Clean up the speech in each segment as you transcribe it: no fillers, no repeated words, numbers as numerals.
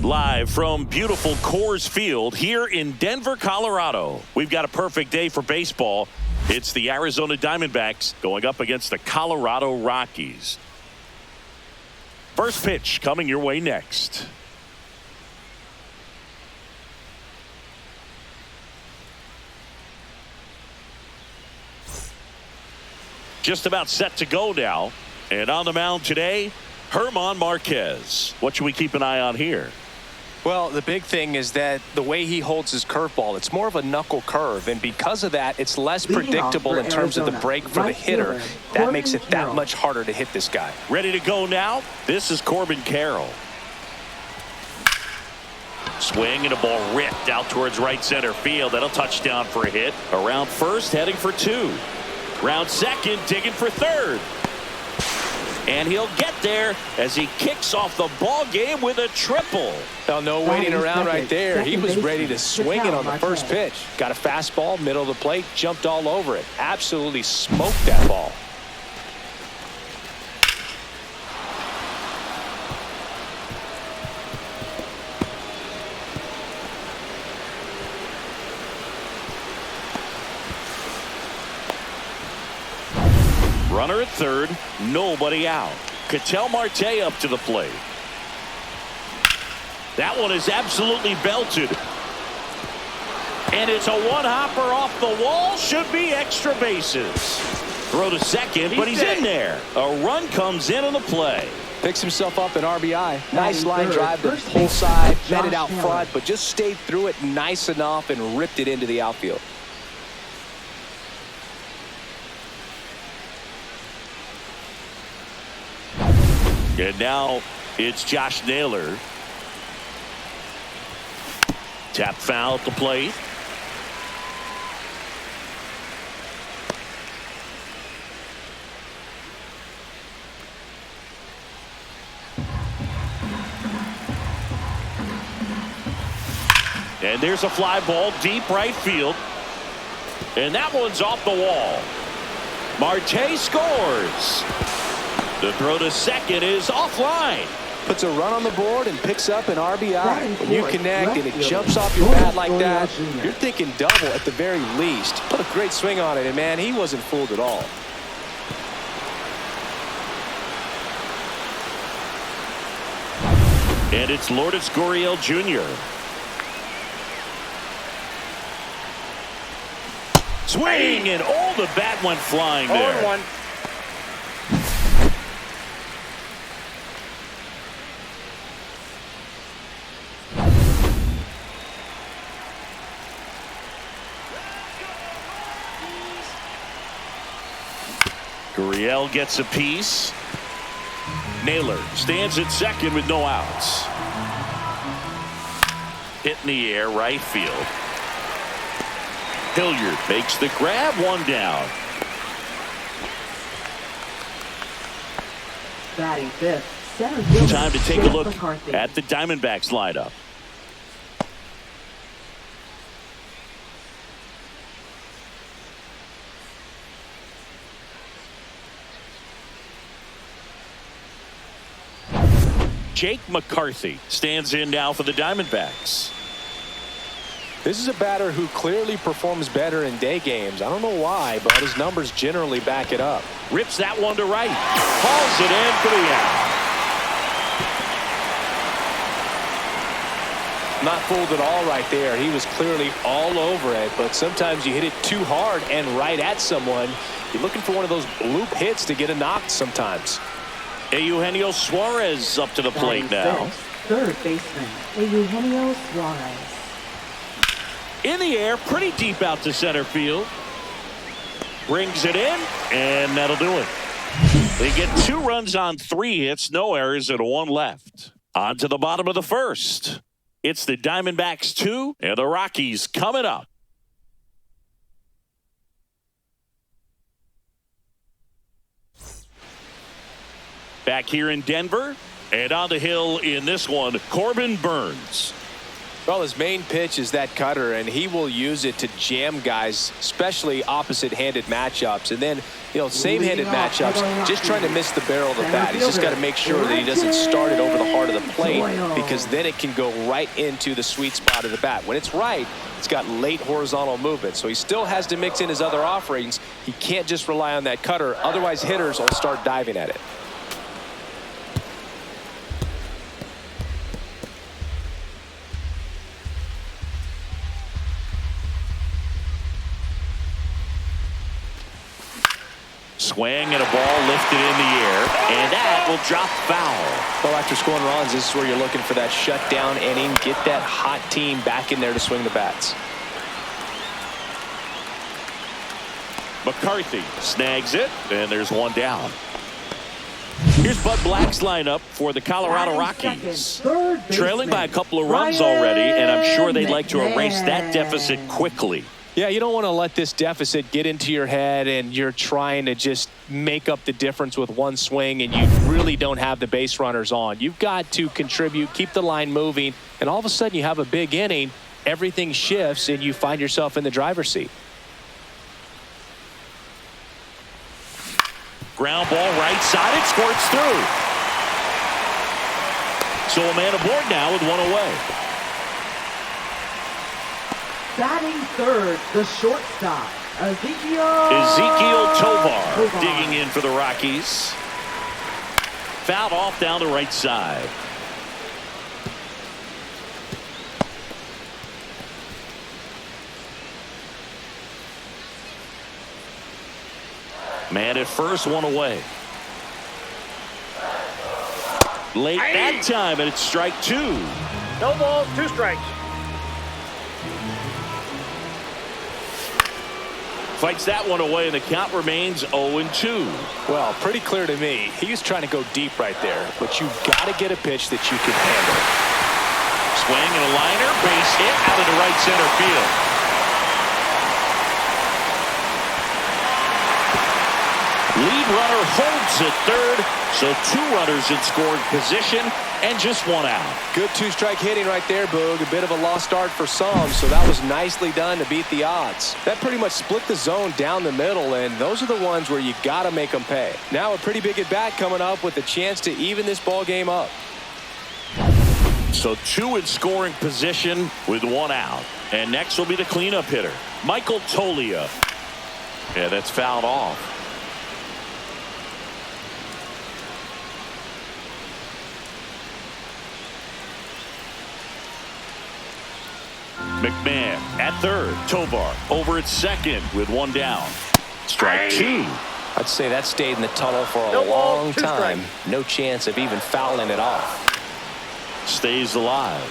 Live from beautiful Coors Field here in Denver, Colorado. We've got a perfect day for baseball. It's the Arizona Diamondbacks going up against the Colorado Rockies. First pitch coming your way next. Just about set to go now. And on the mound today, German Marquez. What should we keep an eye on here? Well, the big thing is that the way he holds his curveball, it's more of a knuckle curve, and because of that, it's less predictable in terms of the break for the hitter. That makes it that much harder to hit this guy. Ready to go now? This is Corbin Carroll. Swing and a ball ripped out towards right center field. That'll touchdown for a hit. Around first, heading for two. Round second, digging for third. And he'll get there as he kicks off the ball game with a triple. Well, no waiting around right there. He was ready to swing it on the first pitch. Got a fastball, middle of the plate, jumped all over it. Absolutely smoked that ball. Runner at third, nobody out. Ketel Marte up to the plate. That one is absolutely belted. And it's a one-hopper off the wall. Should be extra bases. Throw to second, but he's in there. A run comes in on the play. Picks himself up an RBI. Nice line drive to the pull side. Met it out front, but just stayed through it nice enough and ripped it into the outfield. And now it's Josh Naylor. Tap foul at the plate. And there's a fly ball deep right field. And that one's off the wall. Marte scores. The throw to second is offline. Puts a run on the board and picks up an RBI. When you connect and it jumps off your bat like that, you're thinking double at the very least. Put a great swing on it, and man, he wasn't fooled at all. And it's Lourdes Gurriel Jr. Swing, and the bat went flying there. 0-1. Gurriel gets a piece. Naylor stands at second with no outs. Hit in the air, right field. Hilliard makes the grab, one down. Batting fifth, center fielder. Time to take a look at the Diamondbacks lineup. Jake McCarthy stands in now for the Diamondbacks. This is a batter who clearly performs better in day games. I don't know why, but his numbers generally back it up. Rips that one to right. Hauls it in for the out. Not fooled at all right there. He was clearly all over it, but sometimes you hit it too hard and right at someone. You're looking for one of those bloop hits to get a knock sometimes. Eugenio Suarez up to the plate now. Third baseman, Eugenio Suarez. In the air, pretty deep out to center field. Brings it in, and that'll do it. They get 2 runs on 3 hits, no errors, and 1 left. On to the bottom of the first. It's the Diamondbacks 2 and the Rockies coming up. Back here in Denver, and on the hill in this one, Corbin Burnes. Well, his main pitch is that cutter, and he will use it to jam guys, especially opposite-handed matchups. And then, you know, same-handed matchups, just trying to miss the barrel of the bat. He's just got to make sure that he doesn't start it over the heart of the plate, because then it can go right into the sweet spot of the bat. When it's right, it's got late horizontal movement, so he still has to mix in his other offerings. He can't just rely on that cutter, otherwise hitters will start diving at it. Swing and a ball lifted in the air, and that will drop foul. Well, after scoring runs, this is where you're looking for that shutdown inning. Get that hot team back in there to swing the bats. McCarthy snags it, and there's one down. Here's Bud Black's lineup for the Colorado Rockies. Trailing by a couple of runs already, and I'm sure they'd like to erase that deficit quickly. Yeah, you don't want to let this deficit get into your head and you're trying to just make up the difference with one swing and you really don't have the base runners on. You've got to contribute, keep the line moving, and all of a sudden you have a big inning, everything shifts, and you find yourself in the driver's seat. Ground ball right side, it squirts through. So a man aboard now with one away. Batting third, the shortstop, Ezekiel Tovar digging in for the Rockies. Fouled off down the right side. Man at first, one away. Late that time, and it's strike two. No balls, 2 strikes. Fights that one away, and the count remains 0-2. Well, pretty clear to me. He was trying to go deep right there, but you've got to get a pitch that you can handle. Swing and a liner, base hit out of the right center field. Lead runner holds at third, so 2 runners in scoring position and just 1 out. Good 2-strike hitting right there, Boog. A bit of a lost start for some, so that was nicely done to beat the odds. That pretty much split the zone down the middle, and those are the ones where you got to make them pay. Now a pretty big at-bat coming up with a chance to even this ball game up. So 2 in scoring position with 1 out. And next will be the cleanup hitter, Michael Toglia. Yeah, that's fouled off. McMahon at third. Tovar over at second with 1 down. Strike 2. I'd say that stayed in the tunnel for a long time. No chance of even fouling it off. Stays alive.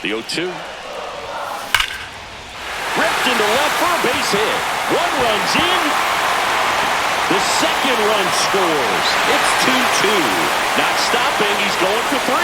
The 0-2. Ripped into left for a base hit. 1 runs in. The second run scores. It's 2-2. Not stopping. He's going for 3.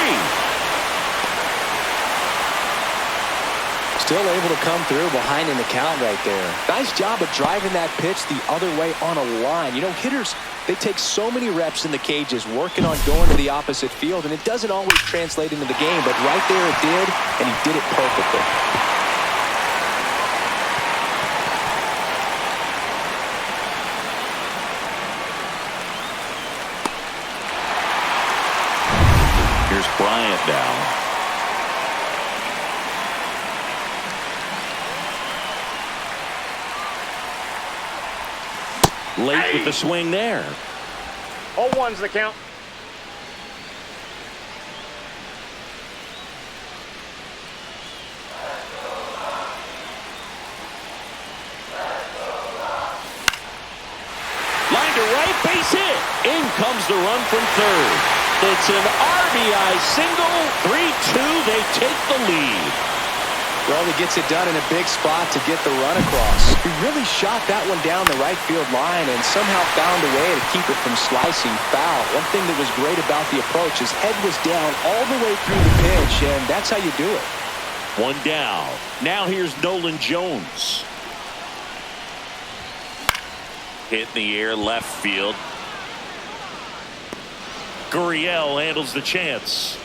Still able to come through behind in the count right there. Nice job of driving that pitch the other way on a line. You know, hitters, they take so many reps in the cages working on going to the opposite field, and it doesn't always translate into the game, but right there it did, and he did it perfectly. Here's Bryant now. Late with the swing there. 0-1's the count. Line to right, base hit. In comes the run from third. It's an RBI single. 3-2, they take the lead. Well, he gets it done in a big spot to get the run across. He really shot that one down the right field line and somehow found a way to keep it from slicing foul. One thing that was great about the approach, his head was down all the way through the pitch, and that's how you do it. One down. Now here's Nolan Jones. Hit in the air, left field. Gurriel handles the chance.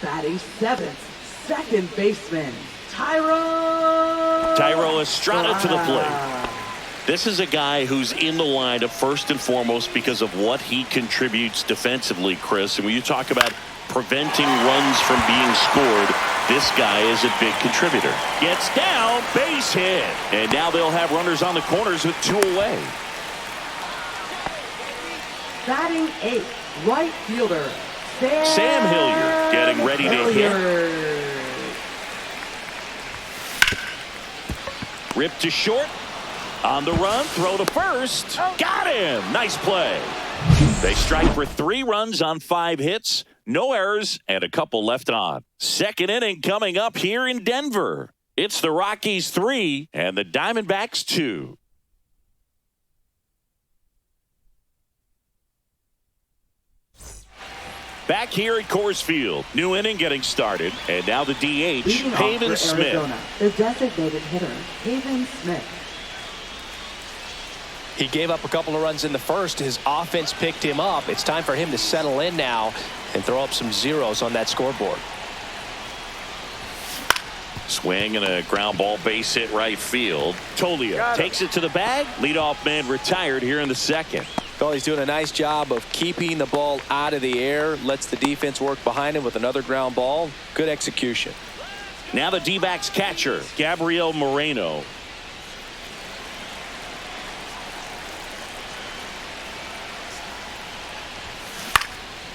Batting seventh, second baseman, Thairo Estrada to the plate. This is a guy who's in the lineup first and foremost because of what he contributes defensively, Chris. And when you talk about preventing runs from being scored, this guy is a big contributor. Gets down, base hit. And now they'll have runners on the corners with 2 away. Batting eighth, right fielder, Sam Hilliard getting ready to hit. Ripped to short. On the run, throw to first. Got him. Nice play. They strike for 3 runs on 5 hits. No errors and a couple left on. Second inning coming up here in Denver. It's the Rockies 3 and the Diamondbacks 2. Back here at Coors Field. New inning getting started. And now the DH, Pavin Smith. Arizona, the designated hitter, Pavin Smith. He gave up a couple of runs in the first. His offense picked him up. It's time for him to settle in now and throw up some zeros on that scoreboard. Swing and a ground ball base hit right field. Tolia takes it to the bag. Leadoff man retired here in the second. Well, he's doing a nice job of keeping the ball out of the air. Lets the defense work behind him with another ground ball. Good execution. Now the D-backs catcher, Gabriel Moreno.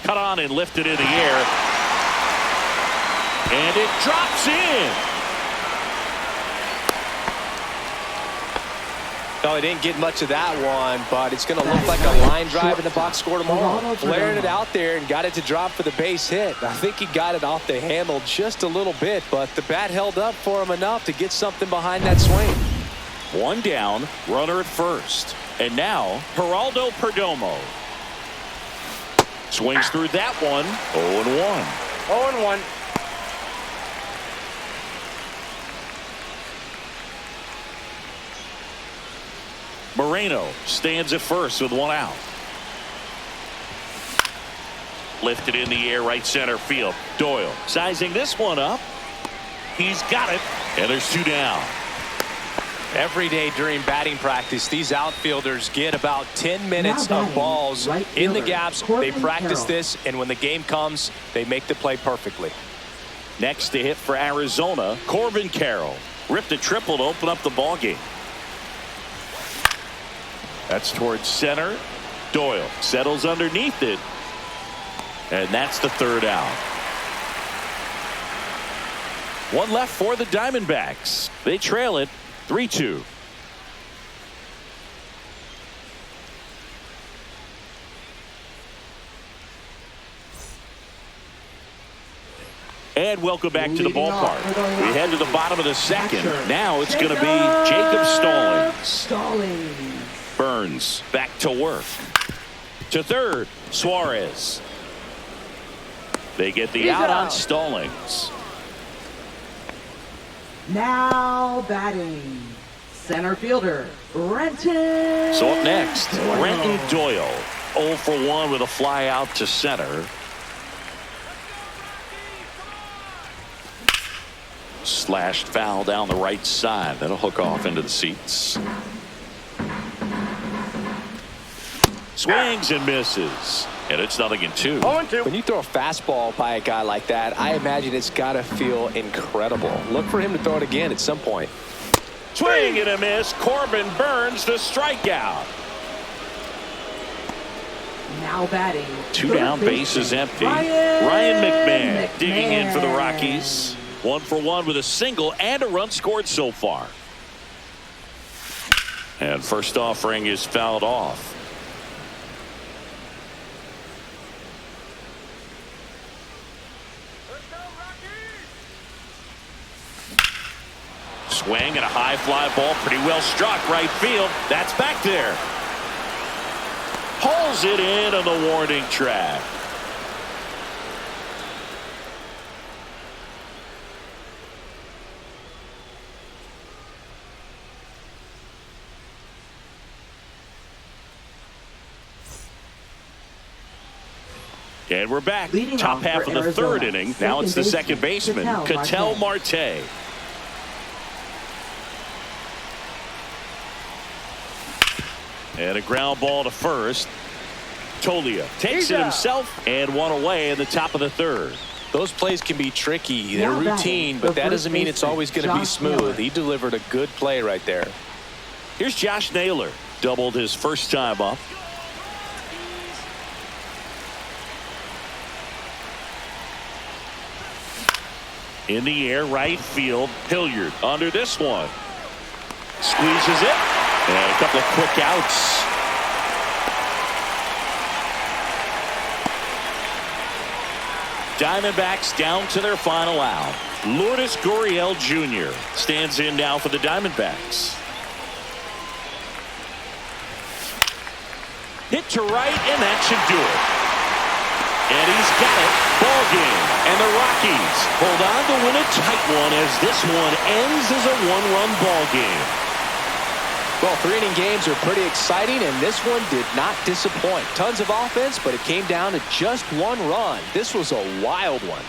Cut on and lifted in the air. And it drops in. No, he didn't get much of that one, but it's going to look like a line drive in the box score tomorrow. Flared it out there and got it to drop for the base hit. I think he got it off the handle just a little bit, but the bat held up for him enough to get something behind that swing. One down, runner at first. And now, Geraldo Perdomo. Swings through that one. 0-1. 0-1. Moreno stands at first with 1 out. Lifted in the air, right center field. Doyle sizing this one up. He's got it. And there's 2 down. Every day during batting practice, these outfielders get about 10 minutes of balls in the gaps. They practice this, and when the game comes, they make the play perfectly. Next to hit for Arizona, Corbin Carroll. Ripped a triple to open up the ball game. That's towards center. Doyle settles underneath it. And that's the 3rd out. 1 left for the Diamondbacks. They trail it 3-2. And welcome back to the ballpark. We head to the bottom of the second. Now it's going to be Jacob Stallings. Burns back to work. To third, Suarez. They get the out on Stallings. Now batting, center fielder, Renton. So up next, Renton Doyle. 0 for 1 with a fly out to center. Slashed foul down the right side. That'll hook off into the seats. Swings and misses. And it's 0-2. 0-2. When you throw a fastball by a guy like that, I imagine it's got to feel incredible. Look for him to throw it again at some point. Swing and a miss. Corbin Burns the strikeout. Now batting, 2 down, base is empty. Ryan McMahon digging in for the Rockies. 1 for 1 with a single and a run scored so far. And first offering is fouled off. Swing and a high fly ball, pretty well struck right field. That's back there. Pulls it in on the warning track. And we're back. Leading Top off half for of the Arizona, third inning. Now it's the second baseman, Ketel Marte. And a ground ball to first. Tolia takes it himself and one away in the top of the third. Those plays can be tricky. They're Now routine, batting, but the that first doesn't mean it's baseman, always going to be Josh smooth. Naylor. He delivered a good play right there. Here's Josh Naylor. Doubled his first time up. In the air, right field. Hilliard under this one. Squeezes it. And a couple of quick outs. Diamondbacks down to their final out. Lourdes Gurriel Jr. stands in now for the Diamondbacks. Hit to right, and that should do it. And he's got it. Ball game. And the Rockies hold on to win a tight one as this one ends as a one-run ball game. Well, 3-inning games are pretty exciting, and this one did not disappoint. Tons of offense, but it came down to just one run. This was a wild one.